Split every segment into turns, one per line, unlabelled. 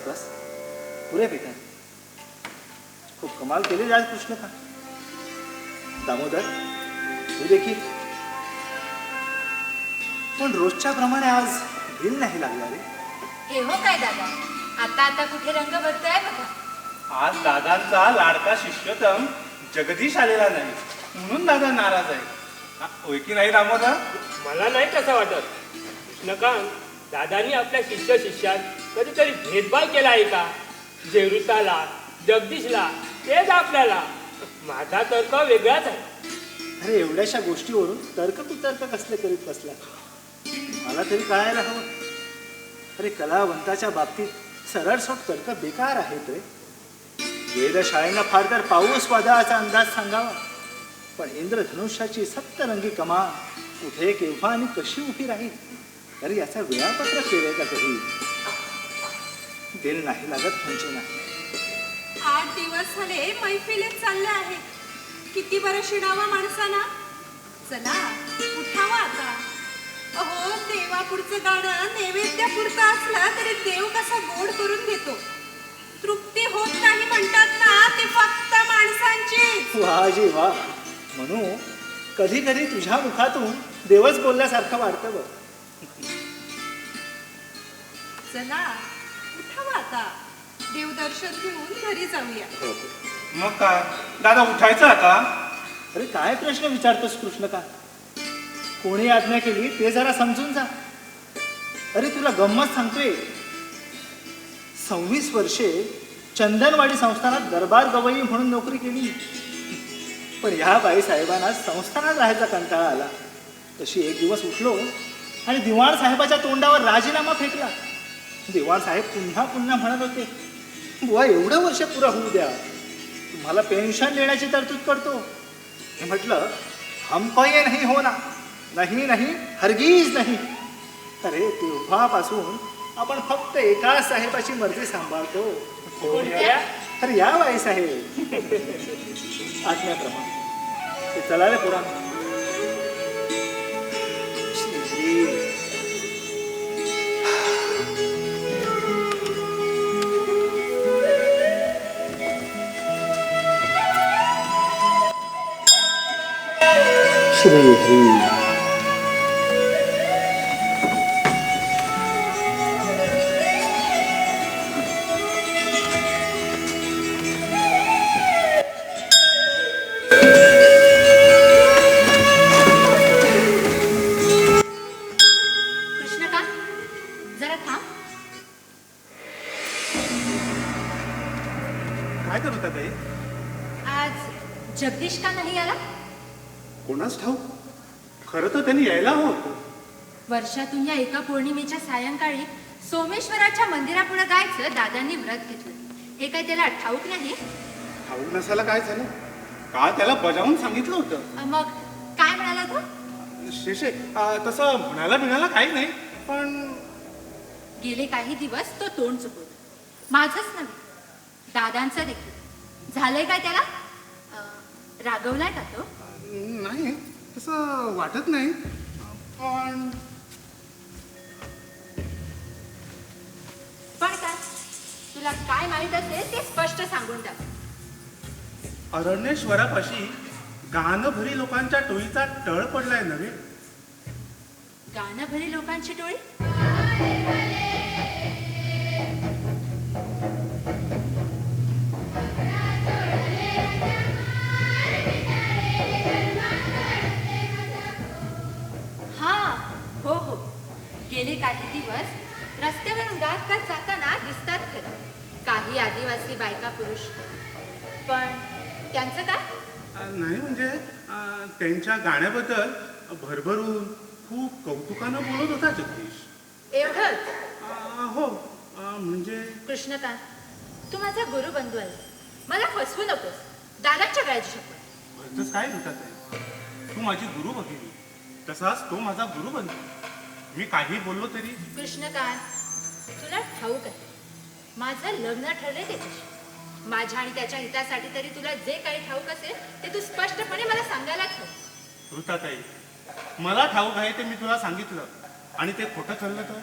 होतास पुरे बेटा. खूप कमाल केली आज कृष्णकांत. दामोदर तू देखील. पण रोजच्या प्रमाणे आज दिल नाही लागला रे.
हे हो काय दादा, आता आता कुठे रंग भरतोय बघा.
आज दादांचा लाडका शिष्यतम जगदीश आलेला नाही म्हणून दादा नाराज आहे. होय की नाही दामोदर?
मला नाही तसं वाटत कृष्णकांत. दादांनी आपल्या शिष्यात कधीतरी भेदभाव केला आहे का? जेरुसाला, जगदीशला, तेच आपल्याला. माझा तर्क वेगळाच आहे.
अरे एवढ्याशा गोष्टीवरून तर्क कसले करीत बसला. मला तरी कळायला हवं. अरे कलावंताच्या बाबतीत सरळसोट तर्क बेकार आहेत रे. वेधशाळेनं फार तर पाऊस वादळाचा अंदाज सांगावा, पण इंद्रधनुष्याची सप्तरंगी कमान कुठे केव्हा आणि कशी उभी राहील तरी याचा वेळापत्र केलंय का कधी? दिल नाही लागत म्हणजे नाही.
8 दिवस झाले मैफिलीत चालले आहे. किती बरं शिडावा माणसाना. चला उठावा आता. अहो देवापुढचं गाणं नैवेद्यापुरतं असलं तरी देव कसा गोड करून घेतो. तृप्ती होत नाही म्हणतात ना, ते फक्त माणसांची.
वा जी वा. म्हणू कधी कधी तुझ्या मुखातून देवच बोलल्यासारखं वाटतं बघ.
चला उठावा आता. देवदर्शन घेऊन घरी जाऊया.
मग काय दादा उठायचं आता?
अरे काय प्रश्न विचारतोस कृष्णकांत? कोणी आज्ञा केली ते जरा समजून जा. अरे तुला गंमत सांगतोय. 26 वर्षे चंदनवाडी संस्थानात दरबार गवई म्हणून नोकरी केली. पण ह्या बाईसाहेबांना संस्थानात राहायचा कंटाळा आला. तशी एक दिवस उठलो आणि दिवाण साहेबाच्या तोंडावर राजीनामा फेकला. दिवाण साहेब पुन्हा पुन्हा म्हणत होते, बुवा एवढं वर्ष पुरा होऊ द्या, तुम्हाला पेन्शन देण्याची तरतूद करतो. हे म्हटलं हमको ये नहीं होना, नाही नाही हरगिज नाही. अरे तेव्हापासून आपण फक्त एका साहेबाची मर्जी सांभाळतो. अरे या बाईसाहेब आज्ञाप्रमाणे. ते चला रे पुरा. श्री हरी.
कृष्णकांत जरा थांब.
काय करत होता ताई?
आज जगदीश का नाही आला?
कोणाच ठाऊक. खरं तर त्यांनी यायला हवं होतं.
वर्षातून या एका पौर्णिमेच्या सायंकाळी सोमेश्वराच्या मंदिरापुढे जायचं दादांनी व्रत घेतलं. हे काय त्याला ठाऊक नाही?
ठाऊक नसायला काय झालं? काल त्याला बजावून सांगितलं होतं.
मग काय म्हणाला तो?
शेषे तसं म्हणायला काही नाही, पण
गेले काही दिवस तो तोंड चुकवतो. माझंच नव्हे, दादांचं देखील. झालंय काय त्याला? रागवलाय का तो?
नाही तसं वाटत नाही,
पण काय तुला काय माहित असेल ते स्पष्ट सांगून टाक.
अरण्येश्वरापाशी गाणभरी लोकांच्या टोळीचा टळ पडलाय नव्हे.
गाणं भरी लोकांची टोळी? हा हो हो. गेले काही दिवस रस्त्यावरून गात जाताना दिसतात खरं काही आदिवासी बायका पुरुष. पण त्यांचं काय?
नाही म्हणजे त्यांच्या गाण्याबद्दल भरभरून खूप कौतुकानं बोलत होता जगदीश.
एवढंच?
हो म्हणजे
कृष्णकांत, तू माझा गुरुबंधू आहे. मला फसवू नकोस. दादाच्या गळ्याची शपथ.
भलतंच काय म्हणतात आहे? तू माझी गुरु भगिनी, तसाच तो माझा गुरुबंधू. मी काही बोललो तरी.
कृष्णकांत, तुला ठाऊक आहे माझं लग्न ठरलंय त्याच्याशी. माझ्या आणि त्याच्या हितासाठी तरी तुला जे काही ठाऊक असेल ते तू स्पष्टपणे मला सांगायलाच हवं.
वृताताई, मला ठाऊक आहे ते मी तुला सांगितलं आणि ते खोटं ठरलं तर?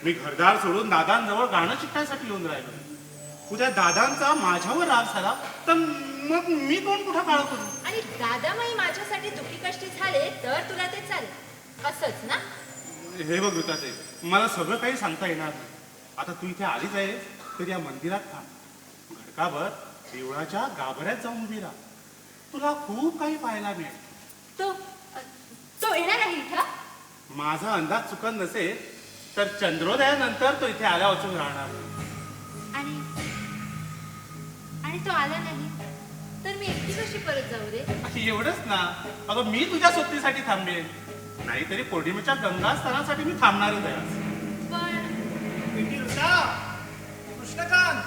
मी घरदार सोडून दादांजवळ गाणं शिकण्यासाठी येऊन राहिलो. उद्या दादांचा माझ्यावर राग झाला तर मग मी कोण कुठं काळ करू?
आणि दादामाई माझ्यासाठी दुःखी कष्टी झाले तर तुला ते चालेल असंच ना?
हे बघ ते मला सगळं काही सांगता येणार नाही. आता तू इथे आलीच आहे तर या मंदिरात थांब. घडकाभर देवळाच्या गाभाऱ्यात जाऊन उभी राहा. तुला खूप काही पाहायला मिळेल.
तो येणार आहे इथं?
माझा अंदाज चुकत नसेल तर चंद्रोदयानंतर तो इथे आल्या वाचून राहणार.
आणि आणि तो आला नाही तर मी एकटी कशी परत जाऊ रे?
एवढंच ना. अगं मी तुझ्या सोबतीसाठी थांबेन. नाहीतरी पौर्णिमेच्या गंगा स्नानासाठी मी थांबणारच आहे.
पण
बेटी ऋता, कृष्णकांत.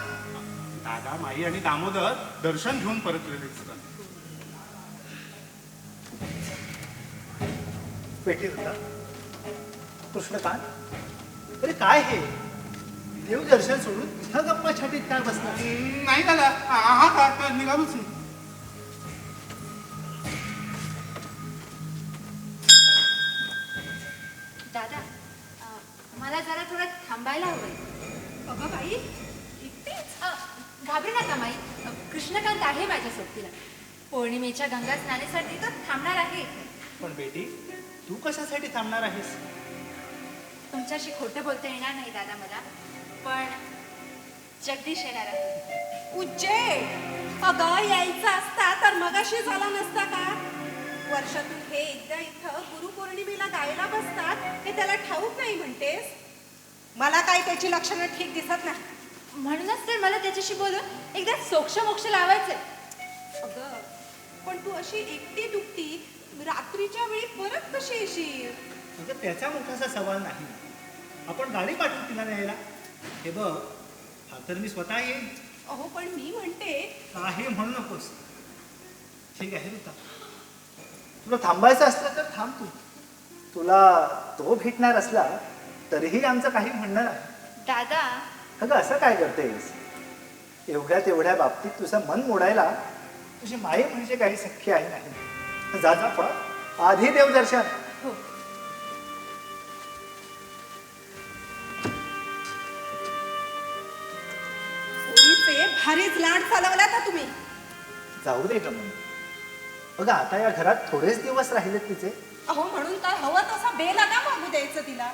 दादा माई आणि दामोदर दर्शन घेऊन परतलेले दिसतात.
बेटी ऋता, कृष्णकांत, अरे काय हे देवदर्शन सोडून इथं गप्पा छाटीत काय बसला?
नाही दादा हा का निघालोच नाही.
दादा मला जरा थोडं थांबायला हवंय.
अगं बाई एकटीच?
घाबरू नका माई. कृष्णकांत आहे माझ्या सोबतीला. पौर्णिमेच्या गंगा स्नानासाठी तर थांबणार आहे.
पण बेटी, तू कशासाठी थांबणार आहेस?
तुमच्याशी खोटं बोलता येणार नाही दादा मला, पण जगदीश येणार आहे.
उज्जैन अगं यायचा असता तर मगाशी झाला नसता का? वर्षातून हे एकदा इथं गुरुपौर्णिमेला गायला बसतात हे त्याला ठाऊक नाही म्हणतेस? मला काय त्याची लक्षणं ठीक दिसत नाही.
म्हणूनच तर मला त्याच्याशी बोलून एकदा सोक्ष मोक्ष लावायचंय.
अगं पण तू अशी एकटी दुकटी रात्रीच्या वेळी परत कशी येशील?
म्हणजे त्याचा मोठासा सवाल नाही. आपण गाडी पाठवू तिला न्यायला. हे बघ, हा तर मी स्वतः येईन.
अहो पण मी म्हणते
काही म्हणू नकोस. ठीक आहे ऋता, तुला थांबायचं असलं तर थांब तू. तुला तो भेटणार असला तरीही आमचं काही म्हणणं नाही.
दादा
अगं असं काय करतेस? एवढ्या तेवढ्या बाबतीत तुझं मन मोडायला तुझी माई म्हणजे काही सख्य आहे नाही. जा जा पण आधी देवदर्शन.
हो.
पोरीचे भारीच लाड चालवला का तुम्ही?
जाऊ दे गं. अगं आता या घरात थोडेच दिवस राहिलेत तिचे.
अहो म्हणून तर हवं तसा बेलागा मागू द्यायचं तिला.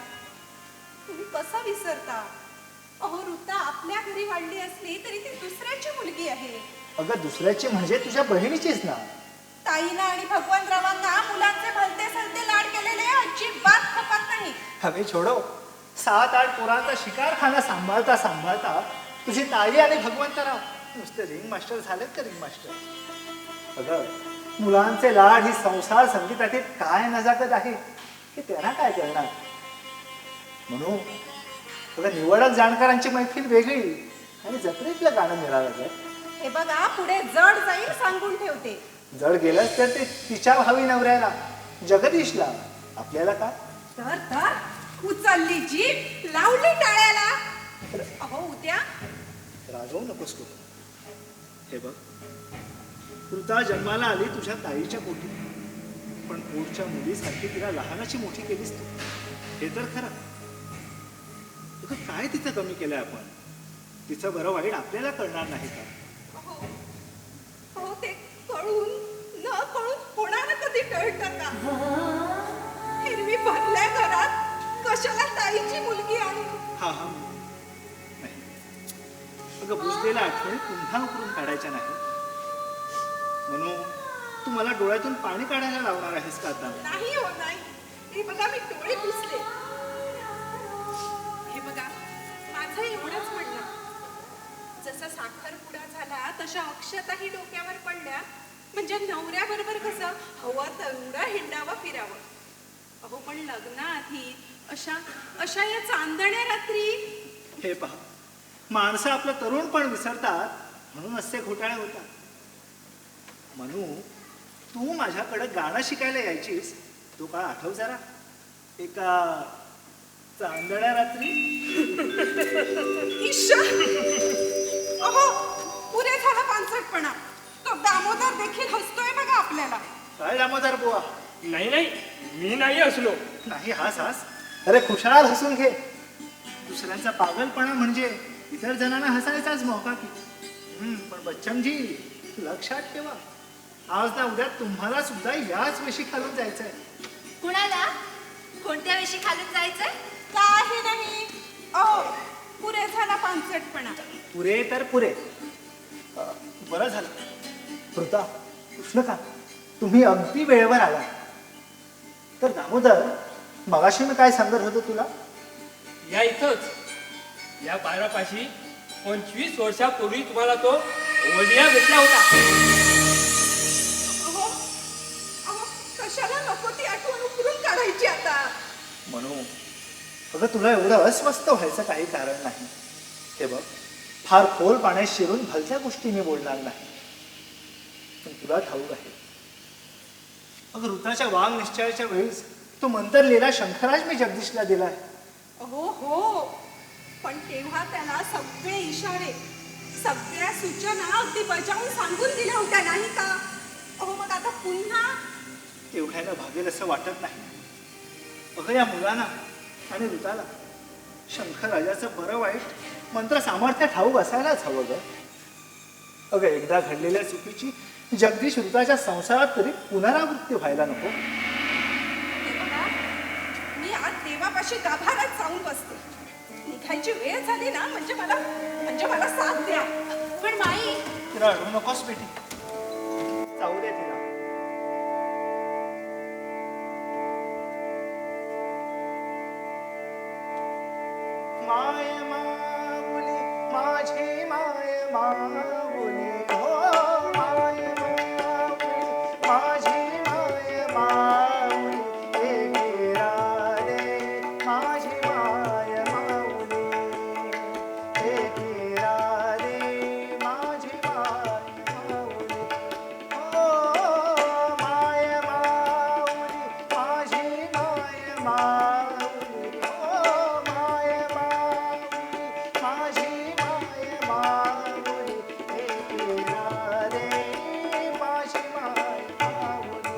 तुम्ही कसं विसरता? अहो ऋता आपल्या घरी वाढली असली तरी ती दुसऱ्याची मुलगी आहे.
अगं दुसऱ्याची म्हणजे तुझ्या बहिणीचीच ना.
ताईला आणि भगवंतरावांना मुलांचे भलते सलते लाड केलेले अजिबात खपत नाही.
हवे छोडो. 7-8 पोरांचा शिकारखाना सांभाळता सांभाळता तुझी ताई आणि भगवंतराव नुसते रिंग मास्टर झालेत का रिंग मास्टर? अगं मुलांचे लाड ही संसार संगीतातील काय नजाकत आहे हे त्यांना काय करणार? म्हणून अगं निवडक जाणकारांची मैफिल वेगळी आणि जत्रेतलं गाणं निराळच आहे.
हे बघा पुढे जड जाईल सांगून ठेवते.
जड गेलंच तर ते तिच्या भावी नवऱ्याला जगदीशला. आपल्याला का?
तर उचलली जीभ लावली टाळ्याला. अहो उद्या
रागवू नकोस करू. हे बघ, ऋता जन्माला आली तुझ्या ताईच्या पोटी, पण पोटच्या मुलीसारखी तिला लहानाची मोठी केलीस तू. हे तर खरं. अगं काय तिचं कमी केलंय आपण? तिचं बरं वाईट आपल्याला कळणार नाही का?
अहो अहो, ते कळून न कळून होणार कधी कळतं का? हिरवी भरल्या घरात कशाला ताईची मुलगी आणू?
हा हा नाही. अगं बुजलेल्या आठवणी पुन्हा उकरून काढायच्या नाही. म्हणून तू मला डोळ्यातून पाणी काढायला लावणार आहेस का आता?
नाही हो नाही. हे बघा मी डोळे पुसले. हे बघा माझं एवढंच म्हणणं. जसा साखरपुडा झाला तशा अक्षताही डोक्यावर पडल्या म्हणजे नवऱ्याबरोबर कसं हवं तेवढं हिंडावं फिरावं. अहो पण लग्नाआधी अशा या चांदण्या रात्री.
हे पहा, माणसं आपलं तरुण पण विसरतात म्हणून असे घोटाळे होतात. म्हणू तू माझ्याकडे गाणं शिकायला यायचीस तो काळ आठव जरा. एका चांदण्या रात्री.
ईश्वर अहो पुरे झाला पानसटपणा. तो दामोदर देखील हसतोय बघा आपल्याला.
काय दामोदर बुवा?
नाही नाही मी नाही असलो.
नाही हास हास. अरे खुशाल हसून घे. दुसऱ्यांचा पागलपणा म्हणजे इतर जणांना हसायचाच मौका की. पण बच्चनजी लक्षात ठेवा, आज ना उद्या तुम्हाला सुद्धा याच वेशी खालून जायचंय.
कुणाला कोणत्या वेशी खालून जायचंय?
काही नाही. अहो पुरे झाला पानसटपणा.
पुरे तर पुरे. बरं झालं वृता, कृष्णका, तुम्ही अगदी वेळेवर आला. तर दामोदर, मगाशी मी काय सांगत होतो तुला?
या इथंच या बारापाशी 25 वर्षापूर्वी तुम्हाला तो वडिया भेटला होता.
अहो अहो कशाला नको ती आठवण उकरून काढायची आता.
म्हणू अगं, तुला एवढं अस्वस्थ व्हायचं काही कारण नाही. हे बघ, फार खोल पाण्यात शिरून भलत्या गोष्टी मी बोलणार नाही. पण तुला ठाऊक आहे, अगं ऋताच्या वाघ निश्चयाच्या वेळीच तो मंतरलेला शंखराज मी जगदीशला दिलाय.
हो पण तेव्हा त्याला सगळे इशारे, सगळ्या सूचना अगदी बजावून सांगून दिल्या होत्या नाही का? अहो मग आता पुन्हा
एवढ्यानं भागेल असं वाटत नाही. अगं या मुलांना आणि ऋताला शंखराजाचं बरं वाईट मंत्र सामर्थ्य ठाऊक असायलाच हवं ग. अगं एकदा घडलेल्या चुकीची जगदीश ऋताच्या संसारात तरी पुनरावृत्ती व्हायला नको.
हे बघा, मी आज देवापाशी गाभारात जाऊन बसते. निघायची वेळ झाली ना म्हणजे मला साथ द्या.
पण माई,
तिला अडवू नकोस बेटी, जाऊ दे तिला. माय माऊली माझी माय माऊली, हो माय माऊली माझी माय माऊली, हे राधे माझी माय माऊली, हे राधे माझी माय माऊली, हो माय माऊली माझी माय माऊली, हो माय माऊली माझी माय माऊली, हे राधे माझी माय माऊली.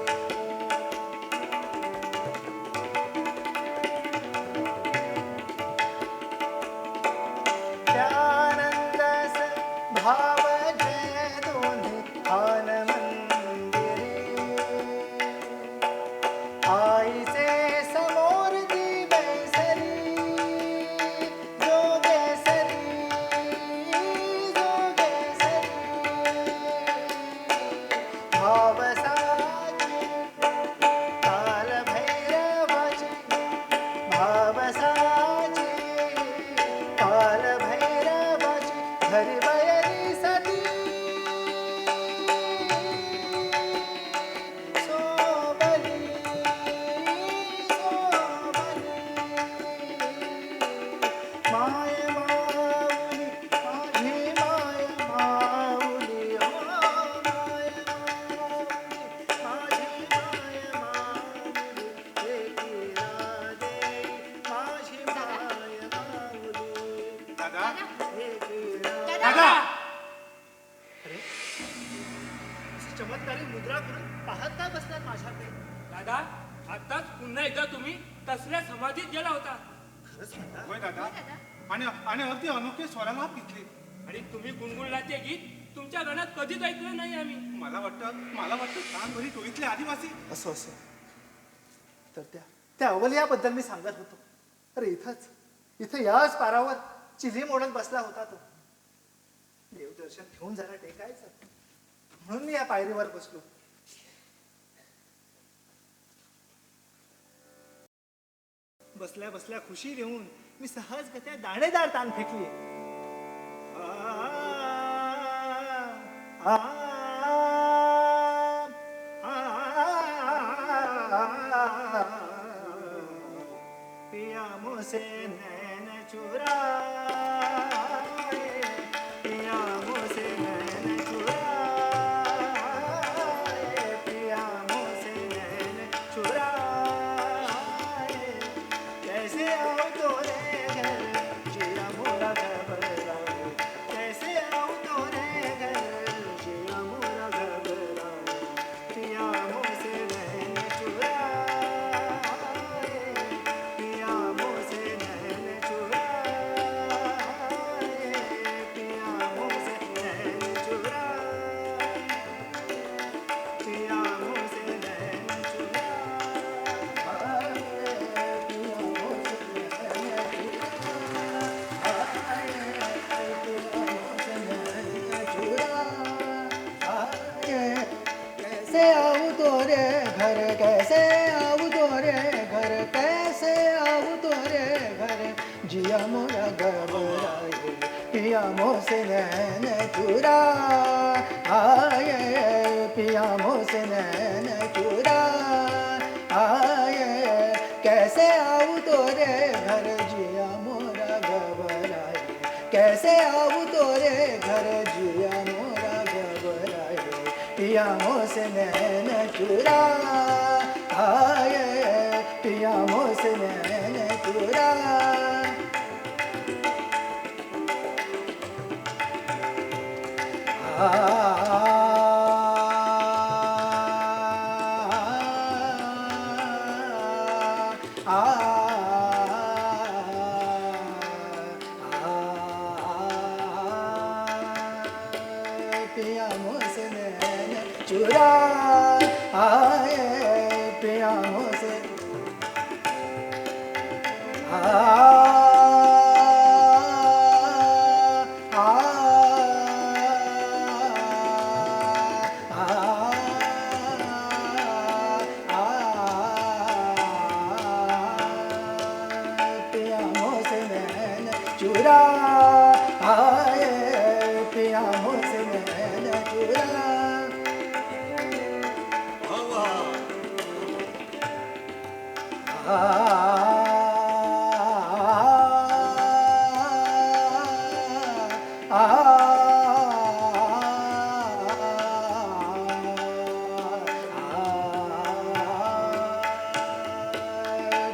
त्यानंदस भाव जय दोन्ही आन मंदिरी, आईचे समोर दिवसरी, जोगेसरी जोगेसरी, भाव साची काल भैरवाची, भाव साची काल भैरवाची, घरी बयरी सती सोबली सोबली. माय माऊली माझी माय माऊली, हो माय माऊली माझी माय माऊली, हे राधे माझी माय माऊली,
दादा
हे राधे.
दादा
अरे, अशी चमत्कारी मुद्रा करून पाहत का बसलात माझ्याकडे?
दादा, आताच पुन्हा एकदा तुम्ही तसल्या समाधीत गेला होता
खरंच म्हणता?
होय दादा.
हो दादा.
आणि अगदी अनोखे स्वराला घेतले.
आणि तुम्ही गुणगुणला ते गीत तुमच्या गाण्यात कधीच ऐकलं नाही आम्ही.
मला वाटतं कानभरी टोळीतले आदिवासी.
असं तर त्या अवलियाबद्दल मी सांगत होतो. अरे इथं याच पारावर चिली मोडत बसला होता तो. देवदर्शन घेऊन जरा टेकायचं म्हणून मी या पायरीवर बसलो. बसल्या बसल्या खुशी देऊन मी सहजगत्या दाणेदार ताण फेकली. पिया मुझसे नैन चुराए, पिया मुझसे नैन चुराए, पिया मुझसे नैन चुराए, कैसे आओ तोरे घर जिया मोरा घबराए, कैसे आओ तोरे घर जिया मोरा घबराए, पिया मुझसे नैन चुराए, पिया मुझसे नैन घर कैसे आऊँ तोरे घर कैसे आऊँ तोरे घर जिया मोरा घबराए पिया मोसे नैन चुरा आए पिया मोसे नैन चुरा आए कैसे आऊँ तोरे घर जिया मोरा घबराए कैसे आऊँ तोरे घर जिया मोरा घबराए पिया मोसे नैन चुरा आए पिया मोसे नैन चुरा पिया मोसे नैन चुरा आए पिया मोसे पिया मोसे नैन चुरा आए पिया मोसे नैन चुरा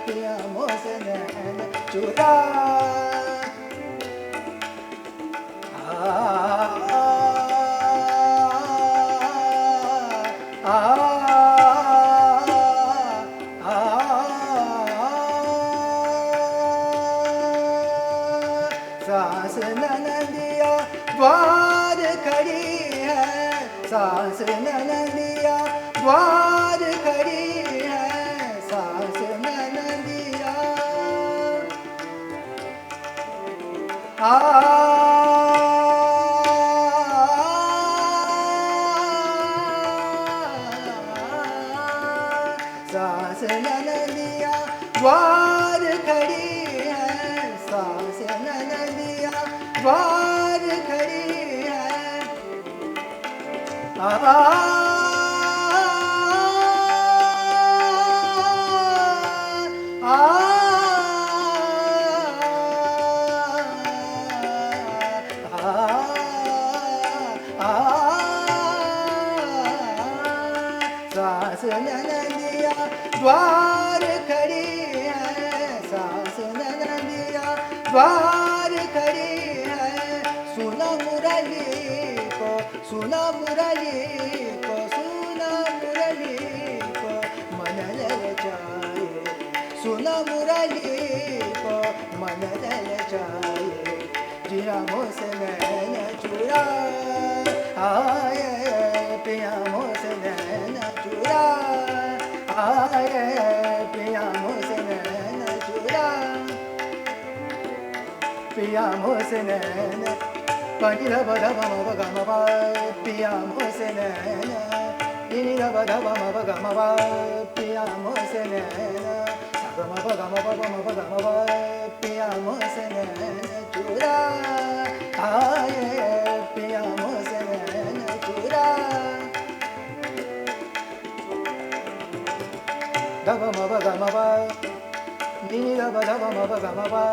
पिया मोसे नैन चुरा सास ननदिया द्वार खड़ी है सास ननदिया द्वार खड़ी है सास ननदिया सास ननदिया द्वार खड़ी है सास ननदिया द्वार खड़ी है सास ननदिया द्वार खड़ी है सास ननदिया द्वार खड़ी है सुना मुरली को सुना मुरली को सुना मुरली को मन ललचाए सुना मुरली को मन ललचाए जिया मोसे नैन चुरा आए पिया मोसे नैन चुरा आए पिया मोसे नैन चुरा पिया मोसे नैन pani da ba da ba ma ba ga ma ba piya mo se ne na ni da ba da ba ma ba ga ma ba piya mo se ne na sa ga ma ba ga ma ba piya mo se ne na chura aaye piya mo se ne na chura da ba ma ba ga ma ba ni da ba da ba ma ba ga ma ba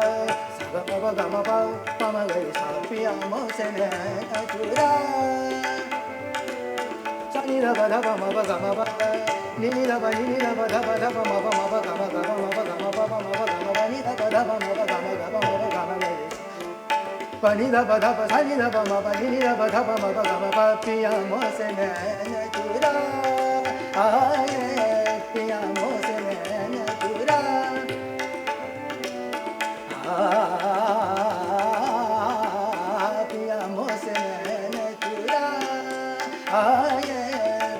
ga ma ba pa ma ga sa piya mo se ne na chura sa ni da ba ma ba ga ma ba ni da ba da ba ma ba ga ma ga ma ba ga ma ba ma ba ga ma ba ni da ba ma ba ga ma ga ma ba ga ma ga pa ni da ba sa ni da ba ma ba ni da ba ma ba ga ma ba piya mo se ne na chura aaye piya mo se ne na chura पिया मोसे नैन चुरा आए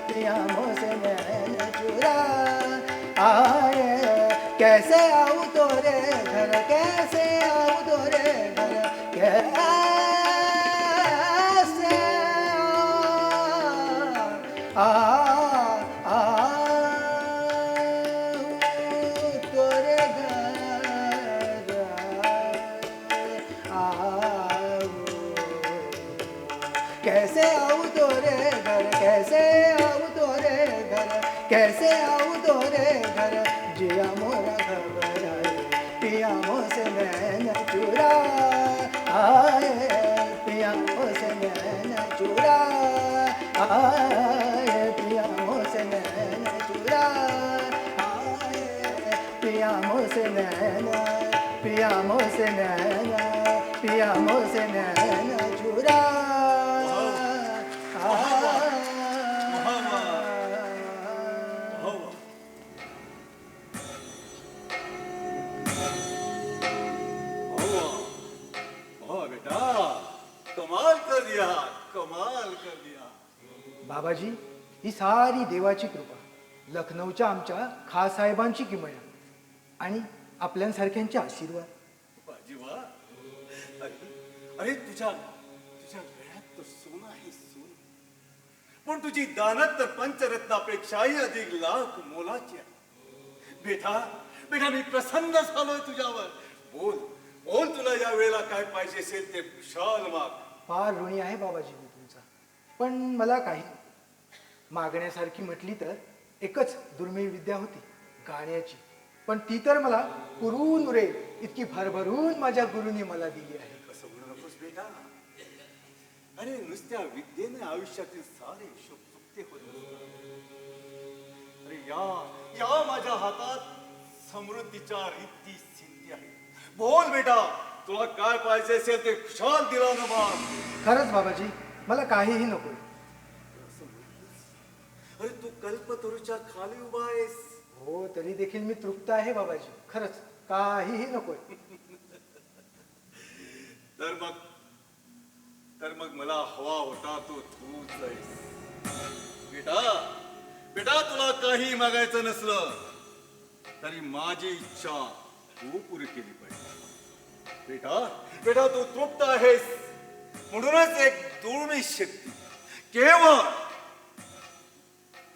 पिया मोसे नैन चुरा आए कैसे आऊँ तोरे घर कैसे आऊँ तोरे घर कैसे आ
कैसे आऊं तोरे घर, कैसे आऊं तोरे घर, कैसे आऊं तोरे घर, जिया मोरा घबराए, पिया मोसे नैन चुरा आए, पिया मोसे नैन चुरा आए, पिया मोसे नैन चुरा आए, पिया मोसे नैन, पिया मोसे नैन, पिया मोसे नैन चुरा
बेटा कमाल कर दिया, कमाल कर दिया.
बाबाजी, ही सारी देवाची कृपा, लखनौच्या आमच्या खासाहेबांची किमया आणि आपल्यासारख्यांचे आशीर्वाद.
बाजी वा. अरे तुझ्या तुझ्या गळ्यात तर सोनं आहे, सोनं. पण तुझी दानत तर पंचरत्नापेक्षाही अधिक लाख मोलाची आहे. बेटा बेटा मी प्रसन्न झालोय तुझ्यावर. बोल बोल, तुला या वेळेला काय पाहिजे असेल ते शाल माग.
फार ऋणी आहे बाबाजी मी तुमचा, पण मला काही मागण्यासारखी म्हटली तर एकच दुर्मिळ विद्या होती, गाण्याची. पण ती तर मला पुरून उरेल इतकी भरभरून माझ्या गुरुनी मला दिली आहे.
असं म्हणू नकोस बेटा. अरे नुसत्या विद्येने आयुष्यातील सारे शुभ चुकते होते. अरे या माझ्या हातात समृद्धीच्या रिद्धी सिद्धी आहे. बोल बेटा, तुला काय पाहिजे असेल ते खुशाल दिला ना बाप.
खरंच बाबाजी, मला काहीही नको.
असं म्हणतोस? अरे तू कल्पतरूच्या खाली उभा आहेस.
हो, तरी देखील मी तृप्त आहे बाबाजी. खरंच काहीही नकोय.
तर मग मला हवा होता तो तूच आहेस. बेटा बेटा, तुला काही मागायचं नसलं तरी माझी इच्छा तू पुरी केली पाहिजे. बेटा बेटा, तू तृप्त आहेस म्हणूनच एक दुर्मिळ शक्ती केवळ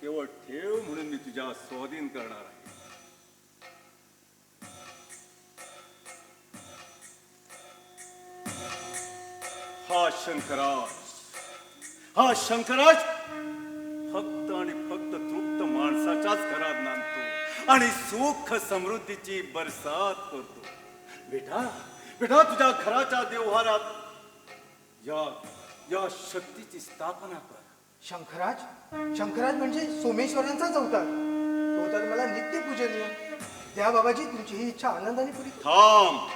केवळ ठेव म्हणून मी तुझ्या स्वाधीन करणार आहे. हा शंकराज फक्त आणि फक्त तृप्त माणसाच्याच घरात नांदतो आणि सुख समृद्धीची बरसात करतो. बेटा बेटा, तुझ्या घराच्या देवहारात या शक्तीची स्थापना कर.
शंकराज, शंकराज म्हणजे सोमेश्वरांचाच अवतार. तो तर मला नित्य पूजनीय. द्या बाबाजी, तुमची ही इच्छा आनंदाने पुरी करू.
थांब.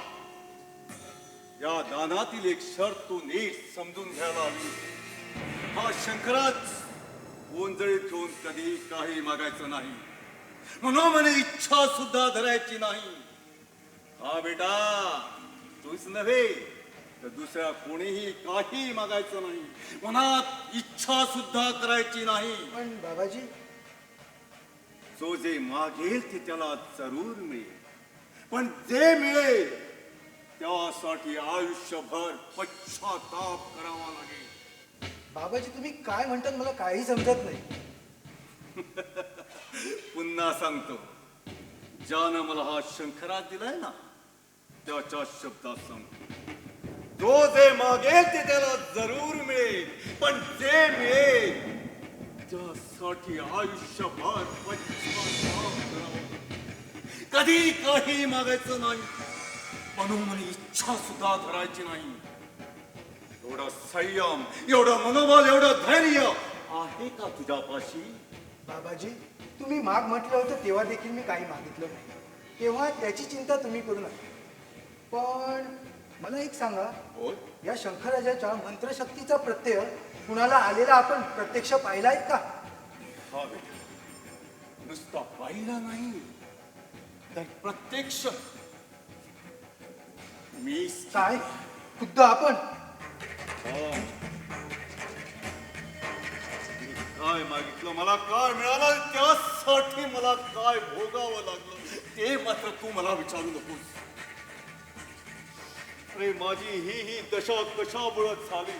या दानातील एक शर्त तू नीट समजून घ्यायला हवी. हा शंकराच गोंधळीत घेऊन कधी काही मागायचं नाही, मनोमनी इच्छा सुद्धा धरायची नाही. हा बेटा, तूच नव्हे तर दुसऱ्या कोणीही काही मागायचं नाही, मनात इच्छा सुद्धा करायची नाही.
पण बाबाजी,
जो जे मागेल ते त्याला जरूर मिळेल, पण जे मिळेल त्यासाठी आयुष्यभर पश्चाताप करावा लागेल.
बाबाजी तुम्ही काय म्हणतात मला काही समजत नाही.
पुन्हा सांगतो, ज्यानं मला हा शंकरात दिलाय ना त्याच्या शब्दात सांगतो, जो जे मागेल ते त्याला जरूर मिळेल, पण जे मिळेल त्यासाठी आयुष्यभर पश्चाताप करावा. कधी काही मागायचं नाही, मनोमनी इच्छा सुद्धा धरायची नाही. एवढा संयम, एवढं मनोबल, एवढं धैर्य आहे का तुझ्यापाशी?
बाबाजी, तुम्ही माग म्हटलं होतं तेव्हा देखील मी काही मागितलं नाही. तेव्हा त्याची चिंता तुम्ही करू नका. पण मला एक सांगा,
बोल.
या शंकराजाच्या मंत्रशक्तीचा प्रत्यय कुणाला आलेला आपण प्रत्यक्ष पाहिला आहे का?
हा बेटा, नुसता पाहिला नाही तर प्रत्यक्ष मी
काय खुद्द आपण?
काय मागितलं, मला काय मिळालं, त्यासाठी मला काय भोगावं लागलं ते मात्र तू मला विचारू नकोस. अरे माझी ही दशा कशामुळे झाली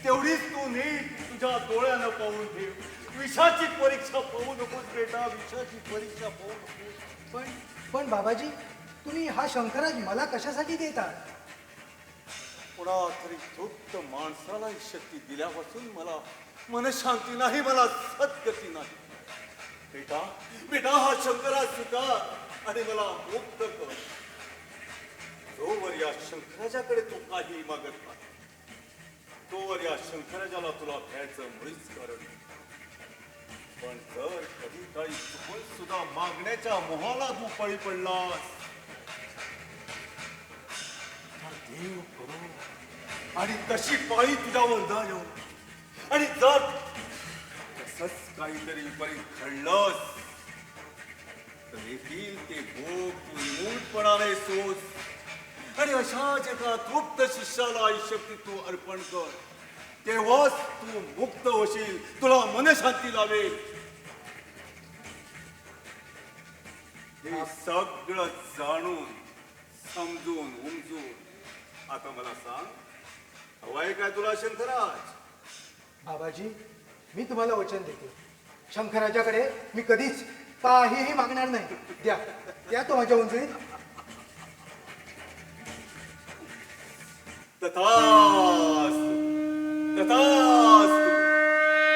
तेवढीच तू नीट तुझ्या डोळ्यानं पाहून ठेव. विषाची परीक्षा पाहू नकोस बेटा, विषाची परीक्षा पाहू नकोस.
पण बाबाजी, तुम्ही हा शंकराज मला कशासाठी देता?
कोणातरी तृप्त माणसाला ही शक्ती दिल्यापासून मला मनशांती नाही, मला सद्गती नाही. बेटा बेटा, हा शंकरा स्वीकार आणि मला मुक्त कर. जोवर या शंकराच्याकडे तू काही मागत नाही, तोवर या शंकराच्याला तुला घ्यायचं मुळीच कारण नाही. पण जर कधी काही चुकून सुद्धा मागण्याच्या मोहाला तू पळी पडलास तर देव करो आणि तशी पाळी तुझ्यावर न येऊ. आणि जर तसंच काहीतरी विपरीत घडलंस तर देखील ते भोग तू निमूटपणाने सोस. आणि अशाच एका तृप्त शिष्याला ही शक्ती तू अर्पण कर. तेव्हाच तू मुक्त होशील, तुला मनशांती लावेल. हे सगळं जाणून समजून उमजून आता मला सांग, हवाय काय तुला शंकराज?
बाबाजी, मी तुम्हाला वचन देते, शंकराच्याकडे मी कधीच काहीही मागणार नाही. द्या द्या तो माझ्या उंजळीत.
तथास्तु तथास्तु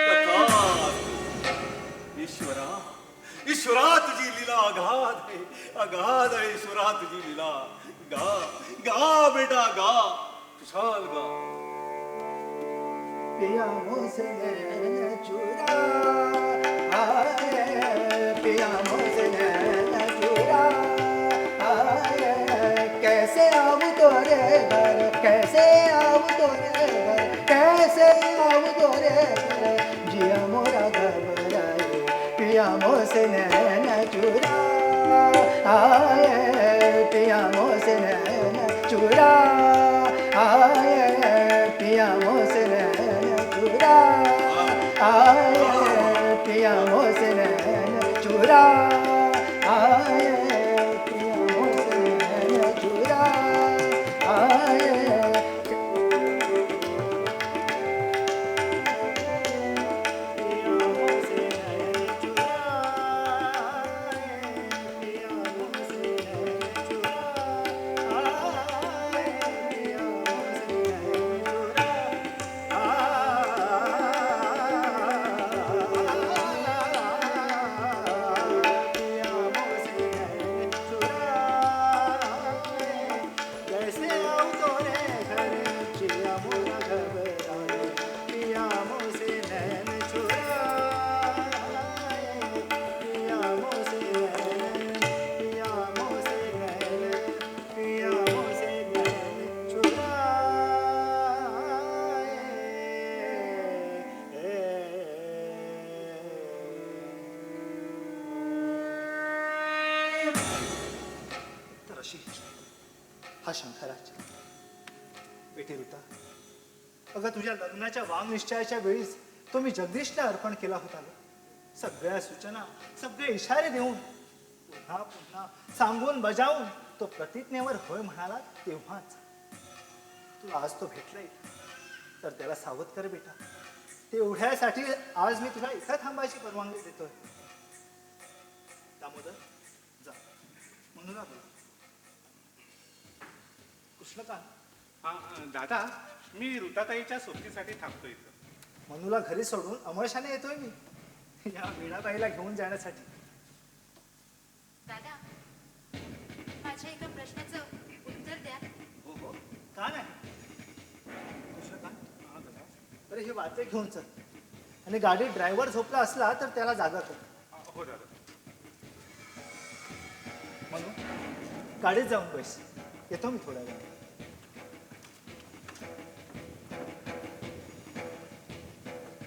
तथास्तु. ईश्वरा ईश्वरा, तुझी लीला अगाध आहे, अगाध आहे. ईश्वरा, तुझी लीला. गा गा बेटा गा, खुशाल गा.
पिया मुझसे नैन चुरा, आए पिया मुझसे नैन चुरा, आए कैसे आऊं तोरे घर, कैसे आऊं तोरे घर, कैसे आऊं तोरे घर, जिया मोरा घबराए. पिया मुझसे नैन चुरा, आए पिया मुझसे नैन चुरा, आए पिया मुझसे नैन चुरा, आए पिया मुझसे नैन चुरा, आए पिया मुझसे नैन चुरा, आए.
तर अशी हा शंकराच. बेटी ऋता, अगं तुझ्या लग्नाच्या वांगनिश्चयाच्या वेळीस तो मी जगदीशला अर्पण केला होता ग. सगळ्या सूचना, सगळे इशारे देऊन, पुन्हा पुन्हा सांगून बजावून तो प्रतिज्ञेवर होय म्हणाला. तेव्हाच तुला आज तो भेटलाय, तर त्याला सावध कर बेटा. तेवढ्यासाठी आज मी तुला इथं थांबायची परवानगी देतोय. दामोदर, जा म्हणून ना तुला. कृष्णकांत,
हा दादा, मी ऋताताईच्या सोबतीसाठी थांबतो इथं.
मनूला घरी सोडून अमळशाने येतोय मी या वीणाबाईला घेऊन जाण्यासाठी.
दादा, माझ्या एका प्रश्नाचं उत्तर द्या.
हो हो, का नाही. कृष्णकांत, अरे हे वाचे घेऊन चल आणि गाडीत ड्रायव्हर झोपला असला तर त्याला जागा कर.
हो दादा.
म्हणून गाडीत जाऊन बस, येतो मी थोड्या वेळात.